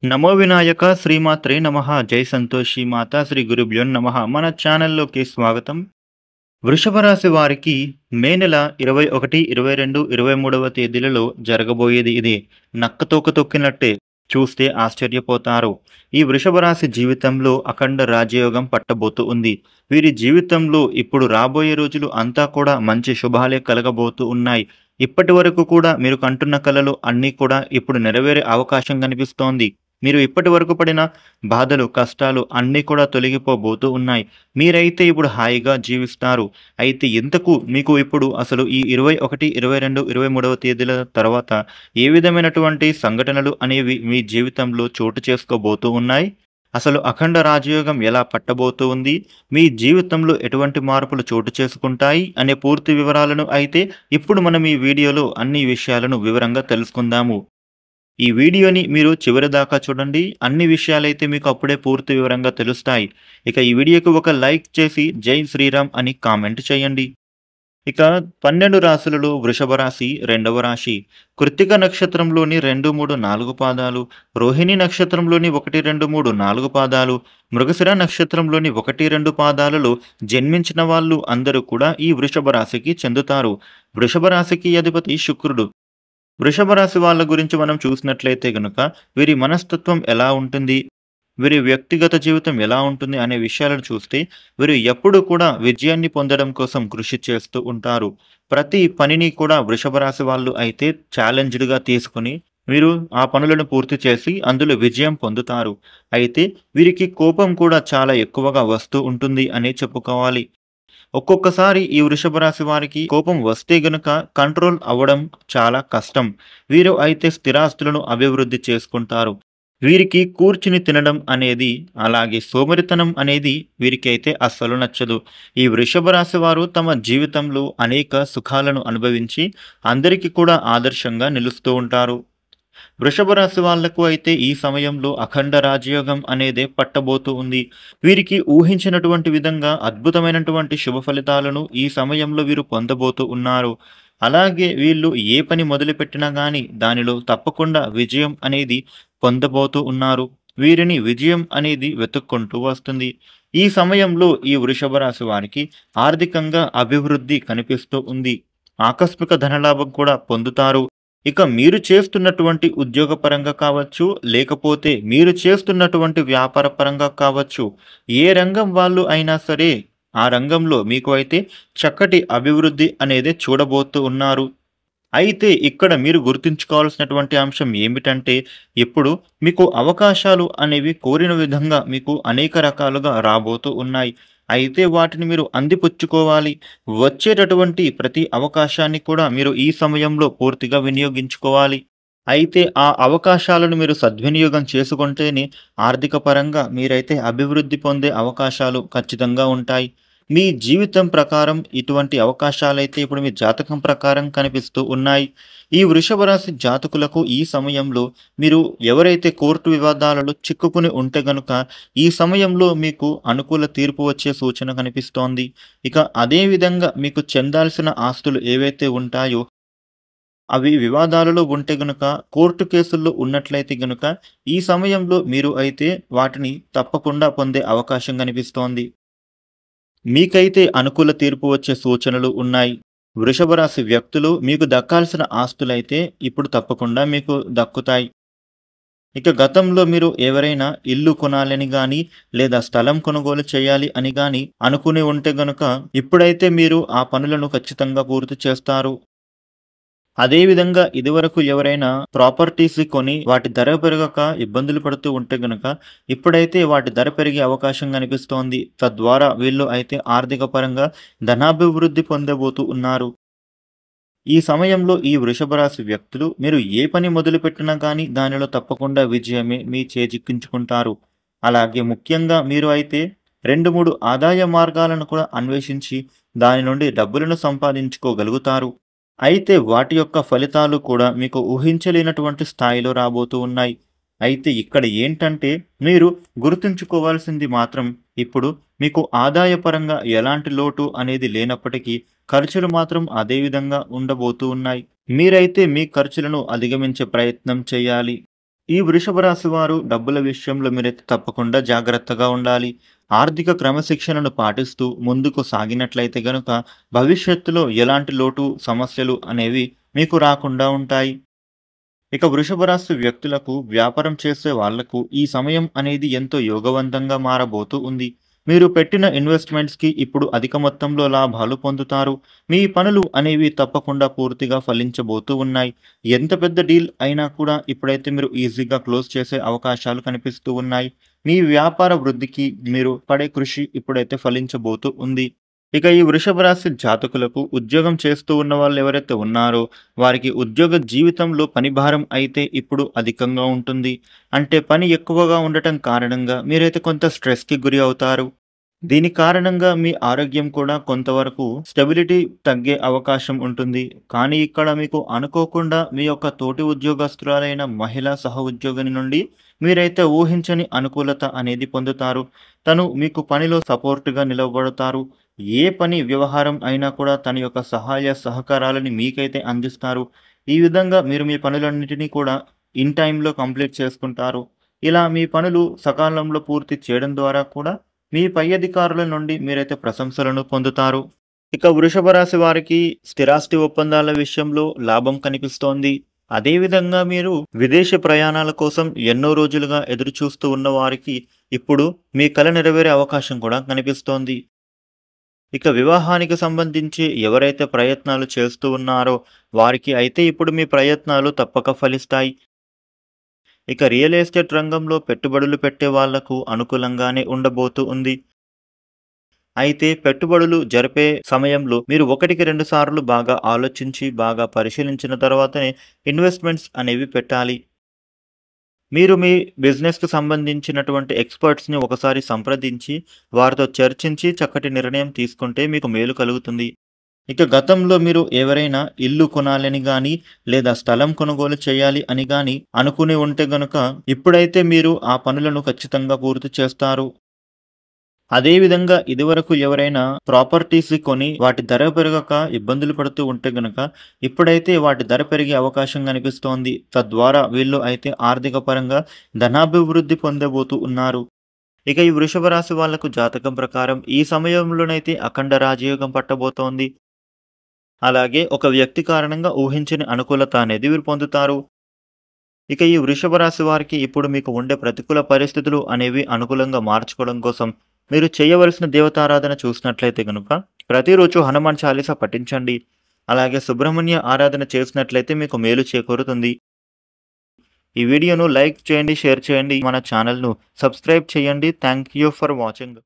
నమో వినాయక శ్రీమాత్రే నమః జై సంతోషి మాతా శ్రీ గురుభ్యో నమః మన ఛానల్లోకి స్వాగతం. వృషభ రాశి వారికి మే నెల 21, 22, 23వ తేదీలలో జరగబోయేది ఇదే. నక్కతోక తొక్కినట్టే చూస్తే ఆశ్చర్యపోతారు. ఈ వృషభ రాశి జీవితంలో అఖండ రాజయోగం పట్టబోతూ ఉంది. వీరి జీవితంలో ఇప్పుడు రాబోయే రోజులు అంతా కూడా మంచి శుభాలే కలగబోతూ ఉన్నాయి. ఇప్పటి వరకు కూడా మీరు కంటున్న కలలు అన్నీ కూడా ఇప్పుడు నెరవేరే అవకాశం కనిపిస్తోంది. మీరు ఇప్పటి వరకు పడిన బాధలు, కష్టాలు అన్నీ కూడా తొలగిపోబోతూ ఉన్నాయి. మీరైతే ఇప్పుడు హాయిగా జీవిస్తారు. అయితే ఇంతకు మీకు ఇప్పుడు అసలు ఈ 21, 22, 23వ తేదీల తర్వాత ఏ విధమైనటువంటి సంఘటనలు అనేవి మీ జీవితంలో చోటు చేసుకోబోతూ ఉన్నాయి? అసలు అఖండ రాజయోగం ఎలా పట్టబోతూ ఉంది? మీ జీవితంలో ఎటువంటి మార్పులు చోటు చేసుకుంటాయి? అనే పూర్తి వివరాలను అయితే ఇప్పుడు మనం ఈ వీడియోలో అన్ని విషయాలను వివరంగా తెలుసుకుందాము. ఈ వీడియోని మీరు చివరిదాకా చూడండి. అన్ని విషయాలైతే మీకు అప్పుడే పూర్తి వివరంగా తెలుస్తాయి. ఇక ఈ వీడియోకి ఒక లైక్ చేసి జై శ్రీరామ్ అని కామెంట్ చేయండి. ఇక 12 రాశులలో వృషభ రాశి రెండవ రాశి. కృత్తిక నక్షత్రంలోని 2, 3, 4 పాదాలు, రోహిణి నక్షత్రంలోని 1, 2, 3, 4 పాదాలు, మృగశిర నక్షత్రంలోని 1, 2 పాదాలలో జన్మించిన వాళ్ళు అందరూ కూడా ఈ వృషభ రాశికి చెందుతారు. వృషభ రాశికి అధిపతి శుక్రుడు. వృషభ రాశి వాళ్ళ గురించి మనం చూసినట్లయితే గనుక వీరి మనస్తత్వం ఎలా ఉంటుంది, వీరి వ్యక్తిగత జీవితం ఎలా ఉంటుంది అనే విషయాలను చూస్తే వీరు ఎప్పుడూ కూడా విజయాన్ని పొందడం కోసం కృషి చేస్తూ ఉంటారు. ప్రతి పనిని కూడా వృషభ రాశి వాళ్ళు అయితే ఛాలెంజ్డ్గా తీసుకుని వీరు ఆ పనులను పూర్తి చేసి అందులో విజయం పొందుతారు. అయితే వీరికి కోపం కూడా చాలా ఎక్కువగా వస్తూ ఉంటుంది అనే చెప్పుకోవాలి. ఒక్కొక్కసారి ఈ వృషభ రాశి వారికి కోపం వస్తే గనుక కంట్రోల్ అవ్వడం చాలా కష్టం. వీరు అయితే స్థిరాస్తులను అభివృద్ధి చేసుకుంటారు. వీరికి కూర్చుని తినడం అనేది, అలాగే సోమరితనం అనేది వీరికి అయితే అస్సలు నచ్చదు. ఈ వృషభ రాశి వారు తమ జీవితంలో అనేక సుఖాలను అనుభవించి అందరికీ కూడా ఆదర్శంగా నిలుస్తూ ఉంటారు. వృషభ రాశి వాళ్లకు అయితే ఈ సమయంలో అఖండ రాజయోగం అనేదే పట్టబోతూ ఉంది. వీరికి ఊహించినటువంటి విధంగా అద్భుతమైనటువంటి శుభ ఫలితాలను ఈ సమయంలో వీరు పొందబోతూ ఉన్నారు. అలాగే వీళ్ళు ఏ పని మొదలుపెట్టినా కానీ దానిలో తప్పకుండా విజయం అనేది పొందబోతూ ఉన్నారు. వీరిని విజయం అనేది వెతుక్కుంటూ వస్తుంది. ఈ సమయంలో ఈ వృషభ రాశి వారికి ఆర్థికంగా అభివృద్ధి కనిపిస్తూ ఉంది. ఆకస్మిక ధనలాభం కూడా పొందుతారు. ఇక మీరు చేస్తున్నటువంటి ఉద్యోగపరంగా కావచ్చు, లేకపోతే మీరు చేస్తున్నటువంటి వ్యాపార పరంగా కావచ్చు, ఏ రంగం వాళ్ళు అయినా సరే ఆ రంగంలో మీకు అయితే చక్కటి అభివృద్ధి అనేది చూడబోతూ ఉన్నారు. అయితే ఇక్కడ మీరు గుర్తుంచుకోవాల్సినటువంటి అంశం ఏమిటంటే, ఇప్పుడు మీకు అవకాశాలు అనేవి కోరిన విధంగా మీకు అనేక రకాలుగా రాబోతూ ఉన్నాయి. అయితే వాటిని మీరు అందిపుచ్చుకోవాలి. వచ్చేటటువంటి ప్రతి అవకాశాన్ని కూడా మీరు ఈ సమయంలో పూర్తిగా వినియోగించుకోవాలి. అయితే ఆ అవకాశాలను మీరు సద్వినియోగం చేసుకుంటేనే ఆర్థిక పరంగా మీరైతే అభివృద్ధి పొందే అవకాశాలు ఖచ్చితంగా ఉంటాయి. మీ జీవితం ప్రకారం ఇటువంటి అవకాశాలైతే ఇప్పుడు మీ జాతకం ప్రకారం కనిపిస్తూ ఉన్నాయి. ఈ వృషభ రాశి జాతకులకు ఈ సమయంలో మీరు ఎవరైతే కోర్టు వివాదాలలో చిక్కుకుని ఉంటే గనుక ఈ సమయంలో మీకు అనుకూల తీర్పు వచ్చే సూచన కనిపిస్తోంది. ఇక అదే విధంగా మీకు చెందాల్సిన ఆస్తులు ఏవైతే ఉంటాయో అవి వివాదాలలో ఉంటే గనుక, కోర్టు కేసుల్లో ఉన్నట్లయితే గనుక ఈ సమయంలో మీరు అయితే వాటిని తప్పకుండా పొందే అవకాశం కనిపిస్తోంది. మీకైతే అనుకూల తీర్పు వచ్చే సూచనలు ఉన్నాయి. వృషభ రాశి వ్యక్తులు మీకు దక్కాల్సిన ఆస్తులైతే ఇప్పుడు తప్పకుండా మీకు దక్కుతాయి. ఇక గతంలో మీరు ఎవరైనా ఇల్లు కొనాలని గాని, లేదా స్థలం కొనుగోలు చేయాలి అని గాని అనుకుని ఉంటే గనుక ఇప్పుడైతే మీరు ఆ పనులను ఖచ్చితంగా పూర్తి చేస్తారు. అదేవిధంగా ఇదివరకు ఎవరైనా ప్రాపర్టీస్ కొని వాటి ధర పెరగక ఇబ్బందులు పడుతూ ఉంటే గనుక ఇప్పుడైతే వాటి ధర పెరిగే అవకాశం కనిపిస్తోంది. తద్వారా వీళ్ళు అయితే ఆర్థిక పరంగా ధనాభివృద్ధి పొందబోతూ ఉన్నారు. ఈ సమయంలో ఈ వృషభ రాశి వ్యక్తులు మీరు ఏ పని మొదలుపెట్టినా కానీ దానిలో తప్పకుండా విజయమే మీ చేజిక్కించుకుంటారు. అలాగే ముఖ్యంగా మీరు అయితే 2, 3 ఆదాయ మార్గాలను కూడా అన్వేషించి దాని నుండి డబ్బులను సంపాదించుకోగలుగుతారు. అయితే వాటి యొక్క ఫలితాలు కూడా మీకు ఊహించలేనటువంటి స్థాయిలో రాబోతూ ఉన్నాయి. అయితే ఇక్కడ ఏంటంటే మీరు గుర్తుంచుకోవాల్సింది మాత్రం ఇప్పుడు మీకు ఆదాయపరంగా ఎలాంటి లోటు అనేది లేనప్పటికీ ఖర్చులు మాత్రం అదే విధంగా ఉండబోతూ ఉన్నాయి. మీరైతే మీ ఖర్చులను అధిగమించే ప్రయత్నం చేయాలి. ఈ వృషభ రాశి వారు డబ్బుల విషయంలో మీరైతే తప్పకుండా జాగ్రత్తగా ఉండాలి. ఆర్థిక క్రమశిక్షణను పాటిస్తూ ముందుకు సాగినట్లయితే గనుక భవిష్యత్తులో ఎలాంటి లోటు, సమస్యలు అనేవి మీకు రాకుండా ఉంటాయి. ఇక వృషభ రాశి వ్యక్తులకు, వ్యాపారం చేసే వాళ్లకు ఈ సమయం అనేది ఎంతో యోగవంతంగా మారబోతూ ఉంది. మీరు పెట్టిన ఇన్వెస్ట్మెంట్స్‌కి ఇప్పుడు అధిక మొత్తంలో లాభాలు పొందుతారు. మీ పనులు అనేవి తప్పకుండా పూర్తిగా ఫలించబోతూ ఉన్నాయి. ఎంత పెద్ద డీల్ అయినా కూడా ఇప్పుడైతే మీరు ఈజీగా క్లోజ్ చేసే అవకాశాలు కనిపిస్తూ ఉన్నాయి. మీ వ్యాపార వృద్ధికి మీరు పడే కృషి ఇప్పుడైతే ఫలించబోతూ ఉంది. ఇక ఈ వృషభ రాశి జాతకులకు ఉద్యోగం చేస్తూ ఉన్న వాళ్ళు ఎవరైతే ఉన్నారో వారికి ఉద్యోగ జీవితంలో పని భారం అయితే ఇప్పుడు అధికంగా ఉంటుంది. అంటే పని ఎక్కువగా ఉండటం కారణంగా మీరైతే కొంత స్ట్రెస్‌కి గురి అవుతారు. దీని కారణంగా మీ ఆరోగ్యం కూడా కొంతవరకు స్టెబిలిటీ తగ్గే అవకాశం ఉంటుంది. కానీ ఇక్కడ మీకు అనుకోకుండా మీ యొక్క తోటి ఉద్యోగస్తురాలైన మహిళా సహ ఉద్యోగిని నుండి మీరైతే ఊహించని అనుకూలత అనేది పొందుతారు. తను మీకు పనిలో సపోర్ట్‌గా నిలవబడతారు. ఏ పని వ్యవహారం అయినా కూడా తన యొక్క సహాయ సహకారాలని మీకైతే అందిస్తారు. ఈ విధంగా మీరు మీ పనులన్నిటినీ కూడా ఇన్ టైమ్‌లో కంప్లీట్ చేసుకుంటారు. ఇలా మీ పనులు సకాలంలో పూర్తి చేయడం ద్వారా కూడా మీ పై అధికారుల నుండి మీరైతే ప్రశంసలను పొందుతారు. ఇక వృషభ రాశి వారికి స్థిరాస్తి ఒప్పందాల విషయంలో లాభం కనిపిస్తోంది. అదేవిధంగా మీరు విదేశీ ప్రయాణాల కోసం ఎన్నో రోజులుగా ఎదురుచూస్తూ ఉన్న వారికి ఇప్పుడు మీ కల నెరవేరే అవకాశం కూడా కనిపిస్తోంది. ఇక వివాహానికి సంబంధించి ఎవరైతే ప్రయత్నాలు చేస్తూ ఉన్నారో వారికి అయితే ఇప్పుడు మీ ప్రయత్నాలు తప్పక ఫలిస్తాయి. ఇక రియల్ ఎస్టేట్ రంగంలో పెట్టుబడులు పెట్టే వాళ్లకు అనుకూలంగానే ఉండబోతూ ఉంది. అయితే పెట్టుబడులు జరిపే సమయంలో మీరు 1-2 సార్లు బాగా ఆలోచించి, బాగా పరిశీలించిన తర్వాతనే ఇన్వెస్ట్మెంట్స్ అనేవి పెట్టాలి. మీరు మీ బిజినెస్‌కి సంబంధించినటువంటి ఎక్స్‌పర్ట్స్‌ని ఒకసారి సంప్రదించి, వారితో చర్చించి చక్కటి నిర్ణయం తీసుకుంటే మీకు మేలు కలుగుతుంది. ఇక గతంలో మీరు ఎవరైనా ఇల్లు కొనాలని గానీ, లేదా స్థలం కొనుగోలు చేయాలి అని గానీ అనుకుని ఉంటే గనుక, ఇప్పుడైతే మీరు ఆ పనులను ఖచ్చితంగా పూర్తి చేస్తారు. అదేవిధంగా ఇదివరకు ఎవరైనా ప్రాపర్టీస్ కొని వాటి ధర పెరగక ఇబ్బందులు పడుతూ ఉంటే గనుక, ఇప్పుడైతే వాటి ధర పెరిగే అవకాశం కనిపిస్తోంది. తద్వారా వీళ్ళు అయితే ఆర్థిక పరంగా ధనాభివృద్ధి పొందబోతూ ఉన్నారు. ఇక ఈ వృషభ రాశి వాళ్లకు జాతకం ప్రకారం ఈ సమయంలోనైతే అఖండ రాజయోగం పట్టబోతోంది. అలాగే ఒక వ్యక్తి కారణంగా ఊహించని అనుకూలత అనేది వీరు పొందుతారు. ఇక ఈ వృషభ రాశి వారికి ఇప్పుడు మీకు ఉండే ప్రతికూల పరిస్థితులు అనేవి అనుకూలంగా మార్చుకోవడం కోసం మీరు చేయవలసిన దేవతారాధన చూసినట్లయితే గనుక ప్రతిరోజు హనుమాన్ చాలీసా పఠించండి. అలాగే సుబ్రహ్మణ్య ఆరాధన చేసినట్లయితే మీకు మేలు చేకూరుతుంది. ఈ వీడియోను లైక్ చేయండి, షేర్ చేయండి. మన ఛానల్‌ను సబ్స్క్రైబ్ చేయండి. Thank you for watching.